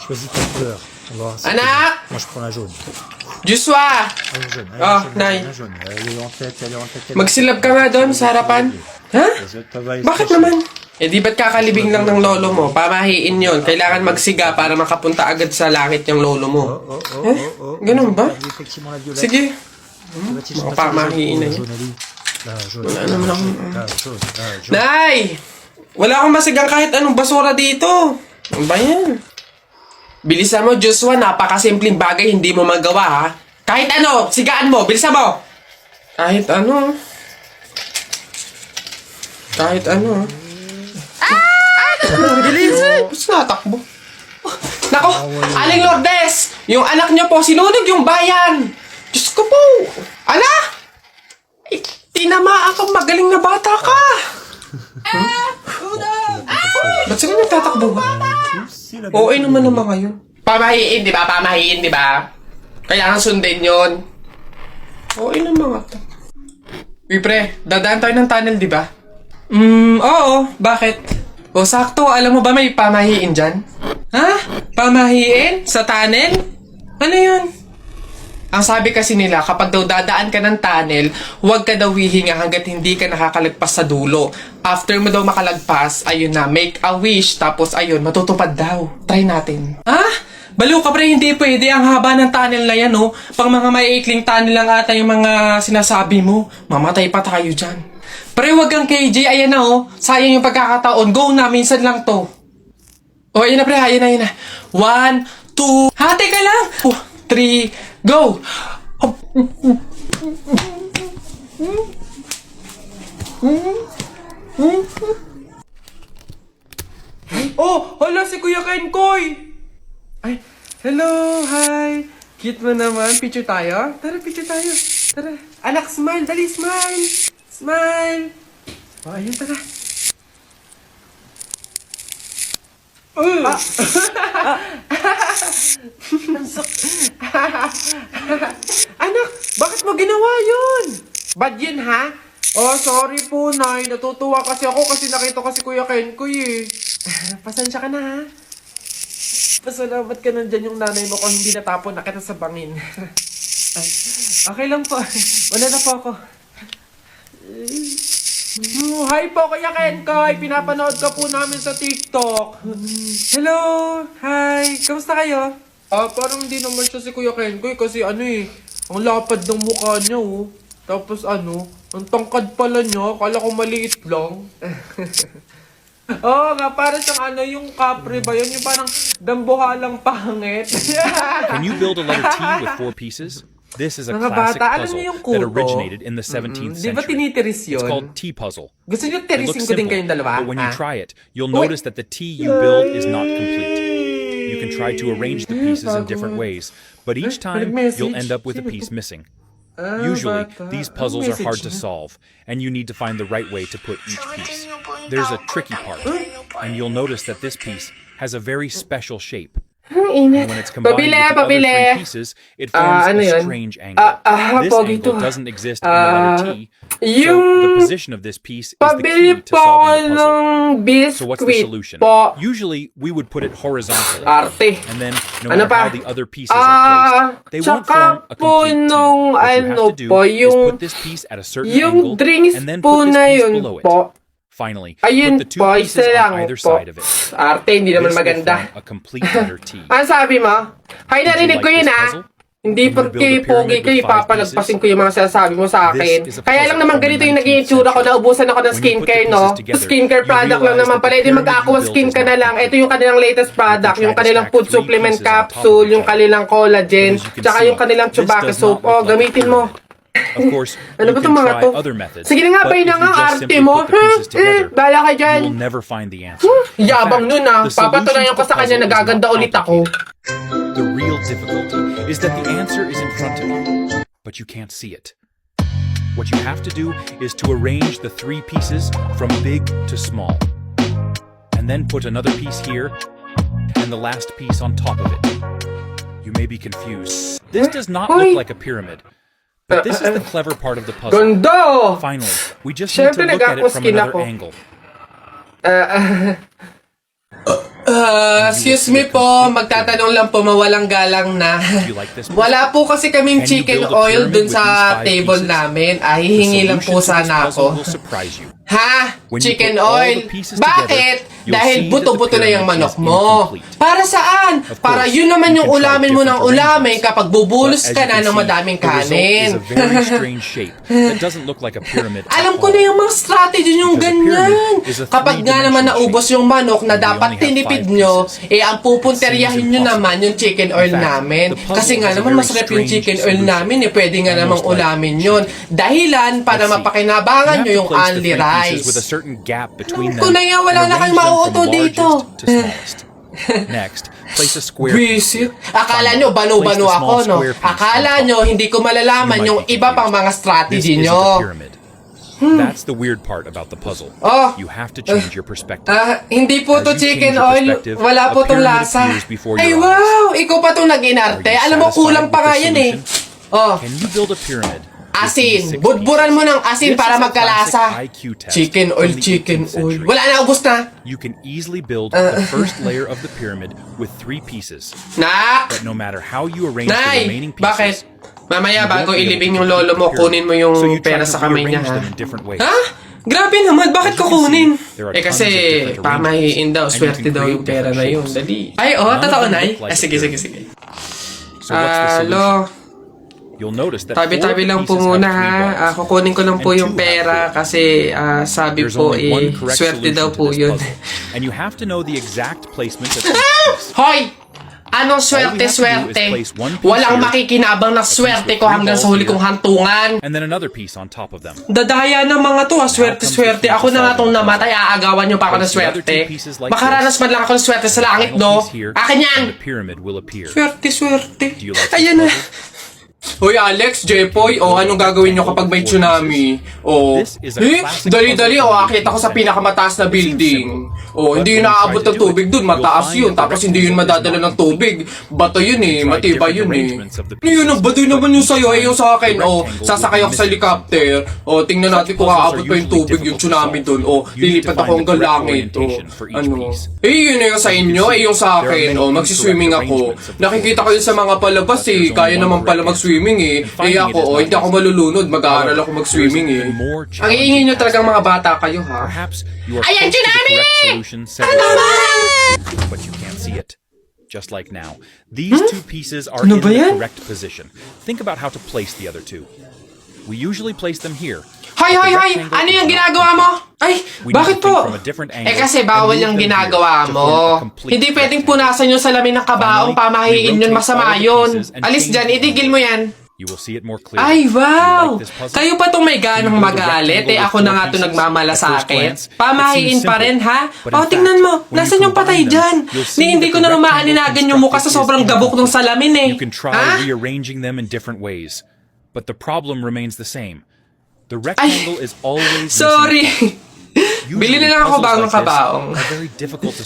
Choisis ta couleur. On va voir si Anak! moi je prends la jaune. Joshua! La jaune. Ah, la jaune, Nay. la jaune. Elle est en tête, elle est en tête. Magsilab ka nga doon sa harapan. Ha? Bakit naman? Eh di ba't kakalibing lang ng lolo mo? Pamahiin yon. Kailangan magsiga para makapunta agad sa langit yung lolo mo. Ganun ba? Sige. Mga pamahiin na yun. Wala naman akong... Nay! Wala akong masigang kahit anong basura dito. Ano ba yan? Bilisan mo, Joshua. Napakasimpleng bagay hindi mo magawa, ha? Kahit ano, sigaan mo. Bilisan mo. Kahit ano. Kahit ano. Bilis! Ba't natakbo? Nako, Aling Lourdes! Yung anak niyo po, sinunog yung bayan! Diyos ko po! Ala! Tinamaan kang magaling na bata ka! Ba't sila nagtatakbo? Oo, naman naman kayo. Pamahiin, di ba? Pamahiin, di ba? Kailangan sundin yun. Oo, naman nga to. Uy, pre, dadaan tayo ng tunnel, di ba? Oo. Bakit? O, sakto. Alam mo ba may pamahiin dyan? Ha? Pamahiin? Sa tunnel? Ano yun? Ang sabi kasi nila, kapag daw dadaan ka ng tunnel, huwag ka daw hihinga hanggat hindi ka nakakalagpas sa dulo. After mo daw makalagpas, ayun na, make a wish, tapos ayun, matutupad daw. Try natin. Ha? Baliw ka pre, hindi pwede. Ang haba ng tunnel na yan, oh. Pang mga maiikling tunnel lang ata yung mga sinasabi mo. Mamatay pa tayo dyan. Pre, wag kang KJ. Ayan na, oh. Sayang yung pagkakataon. Go na, minsan lang to. Oh, ayan na pre, ayan na. 1, 2, hati ka lang. 3, go! Oh, hala si Kuya Kenkoy! Ay, hello, hi! Cute mo naman. Picture tayo? Tara, picture tayo. Tara. Anak, smile. Dali, smile. Smile. Oh, ayun, tara. Anak, bakit mo ginawa yun? Bad yun, ha? Oh, sorry po, Nay. Natutuwa kasi ako kasi nakita ko si Kuya Kenkoy, eh. Pasensya ka na, ha? Pasalamat ka nandyan yung nanay mo kung hindi natapon na kita sa bangin. Ay, okay lang po. Wala na po ako. Hi po, Kuya Kenkoy. Pinapanood ka po namin sa TikTok. Hello. Hi. Kamusta kayo? Parang hindi naman siya si Kuya Kenkoy kasi ano eh. Ang lapad ng mukha niya, oh. Tapos ano, ang tangkad pala niya. Akala ko maliit lang. Oo nga, parang siyang ano, yung kapre ba yun? Yung parang dambuhalang pangit. Can you build a letter T with 4 pieces? This is a Mga classic bata, alam puzzle niyo yung that kuto? originated in the 17th Di ba century. tinitiris It's yun? called T-puzzle. Gusto niyo It tirisin looks ko din simple, kayong dalawa? but when you ha? try it, you'll Wait. notice that the T you build is not complete. You can try to arrange the pieces in different ways, but each time you'll end up with a piece missing. Usually, these puzzles are hard to solve, and you need to find the right way to put each piece. There's a tricky part, and you'll notice that this piece has a very special shape. And when it's combined with the other 3 pieces, it forms ano a yun? strange angle. This pogi angle to. doesn't exist in the letter T, so yung the position of this piece is the Pabili key to po solving the puzzle. ng biscuit So what's the solution? po. Usually, we would put it horizontally. Arte. And then, no Ano matter pa? how the other pieces are placed, they won't form a Tsaka po complete T. nung What you ano have to do po, is yung put this piece at a certain yung angle, drinks and then po put this na piece yun below it. po. Finally, Ayun put the 2 po, pieces isa lang on either po. side of it. Arte, hindi naman This will maganda. form a complete letter T. Ano sabi mo? Hay, narinig like ko yun, this ha? puzzle? Hindi When you porke build a pyramid pogi with kayo, 5 papalagpasin pieces, ko yung mga sinasabi mo sa akin. this is a Kaya lang puzzle naman from the ganito yung 19th naging itsura ko, century. naubusan ako ng When you put the skincare, pieces no? together, Skincare you product lang realize naman that pala. the Edi pyramid mag-aqua you built skin is ka na not lang. Ito complete. yung kanilang latest product, try yung to kanilang stack food 3 supplement pieces on top of capsule, each yung other. kanilang collagen, But as you can tsaka see, yung kanilang this chubake does soap. not look Oh, like a gamitin mo. pyramid. Of course, Ano you ba can itong mga try to? other methods, Sige na nga, but pahin if na you nga, just arte simply mo. put the pieces together, Bala ka you dyan. will never find the answer. In Yabang fact, nun, ah. the solution Papatunayan to ko the sa kanya, puzzle is nagaganda not ulit ako. complicated. The real difficulty is that the answer is in front of you, but you can't see it. What you have to do is to arrange the 3 pieces from big to small, and then put another piece here, and the last piece on top of it. You may be confused. This does not look like a pyramid, but this is the clever part of the puzzle. Ganda! Finally, we just need to Siyempre, look at it from nag-aquaskin another ako. angle. Excuse me po, magtatanong lang po, mawalang galang na. You like this? Wala po kasi kaming Can you chicken build a oil pyramid dun with sa these 5 table pieces? namin. Ay, The hihingi lang solution po to this sana puzzle ako. will surprise you. Ha? When you Chicken put all oil? the pieces Bakit? together, you'll Dahil see that buto-buto the na yung pyramid manok is mo. incomplete. Para saan? Of Para course, yun naman you yung can try ulamin mo ng different ulamin arrangements. kapag bubulos But as ka you na can ng see, madaming the result kanin. is a very strange shape that doesn't look like a pyramid at Alam ko all. na yung mga strategy yung Because a ganyan. pyramid is a Kapag nga naman three-dimensional naubos yung manok na And we dapat only have tinipid 5 nyo, pieces. eh ang pupunteryahin Seems nyo impossible. naman yung chicken oil In fact, namin. the puzzle Kasi nga has a naman very masarap yung strange chicken oil solution. namin eh. Pwede nga namang Almost like ulamin yun. Dahilan para Let's see. mapakinabangan You nyo have yung to place the only 3 pieces with a rice. certain gap between Alam ko them na yan, wala and na kayong arrange them from mauuto dito. largest to smallest. Next, place a square piece. Visit. Akala nyo, banu-banu Place the ako, small no? square piece on Akala top. nyo, hindi ko malalaman You might yung be iba pang mga This strategy isn't a nyo. pyramid. That's the weird part about the puzzle. Oh. You have to change your perspective. Hindi po As to you chicken change your oil. perspective, Wala a po tong pyramid lasa. appears before Ay, your wow! Ikaw pa tong Are nag-inarte. you Alam mo, satisfied kulang pa with nga the yan eh. solution? Oh, Can you build a pyramid? with these asin. 6 Budburan mo pieces? ng asin This para is a magkalasa. classic IQ test Chicken oil, from the chicken 18th oil. century. Wala na, ubos na. You can easily build the first layer of the pyramid with 3 pieces. Nak! But no matter how you arrange the Nay! remaining Bakit? pieces, Mamaya, you won't bago be able ilibing to yung complete lolo mo, the pyramid. kunin mo yung So you try pera to sa kamay niya, rearrange ha? them in different ways. Ha? Grabe naman, bakit ko As you can kunin? see, there are Eh kasi, tons of different pamahiin daw, arrangements, and you swerte can daw create yung pera different na yun. shapes. Dali. Ay, oh, None of totoo them na. look like a Sige, sige, pyramid. sige. So what's the solution? Alo, You'll notice that tabi-tabi 4 lang po pieces muna have 3 ha. balls. Kukunin ko lang po And yung 2 have pera 4. kasi sabi There's po only one correct swerte solution daw to po this yun. puzzle, and you have to know the exact placement of each piece. Hoy! Anong All we have to do is swerte-swerte? place 1 piece Walang here, makikinabang na piece swerte with ko 3 hanggang sa balls huli here. kong hantungan. And then another piece on top of them. Dadaya ng mga to, swerte-swerte. Ako na nga tong namatay, aagawan nyo pa ako ng swerte. Makaranas man lang ako ng swerte sa langit, no? Final piece here, Akin yan! and the pyramid will appear. Swerte-swerte. Do you like this Ayan na. puzzle? Hoy Alex, Jepoy, anong gagawin nyo kapag may tsunami? This is a classic Dali-dali, puzzle from the akit ako sa 18th pinakamataas na building. Hindi yun naaabot ng tubig dun, mataas yun, tapos hindi yun madadala ng tubig. Bato yun eh, matibay yun eh. Yun ang baduy naman yung sa'yo, yung sa akin, sasakay ako sa helicopter, tingnan natin kung aabot pa yung tubig, yung tsunami dun, lilipat ako hanggang langit, yun na yung sa inyo, yung sa akin, magsiswimming ako. Nakikita ko yun sa mga palabas eh, kaya naman pala mag-swimming eh. Ako, hindi ako malulunod, mag-aaral ako mag-swimming eh. Ang iingin nyo talagang mga bata kayo ha. Perhaps you are Ayan, close to the tsunami! correct solution several times, but you can't see it. Just like now, these 2 pieces are in Ano ba the yan? correct position. Think about how to place the other 2. We usually place them here. Hoy! The Ano rectangle yung is ginagawa not mo? complete. Ay, We need bakit to think po? from a different angle Kasi and bawal move yung them ginagawa here to mo. form a complete Hindi pwedeng rectangle. punasan yung salamin ng kabaong, Finally, pamahiin we yun, rotate masama all the yun. pieces and Alis change dyan, the itigil mo yan. You will see it more clearly. Ay, Do you wow! like this puzzle? Kayo pa tong may ganang Can you build a magalit, rectangle ako with na 4 nga to pieces? nagmamala At sa first akin. glance, it Pamahiin seems pa rin, simple. ha? But in Tingnan fact, mo, when you nasan yung patay combine dyan? them, you'll see Hindi that ko the na rectangle maaninagin yung mukha sa constructed is sobrang gabok ng incomplete. salamin eh. You can try Ha? rearranging them in different ways, but the problem remains the same. The rectangle is always missing a Sorry. part. Bili na Usually, lang ako puzzles bagong like this kabaong. are very difficult to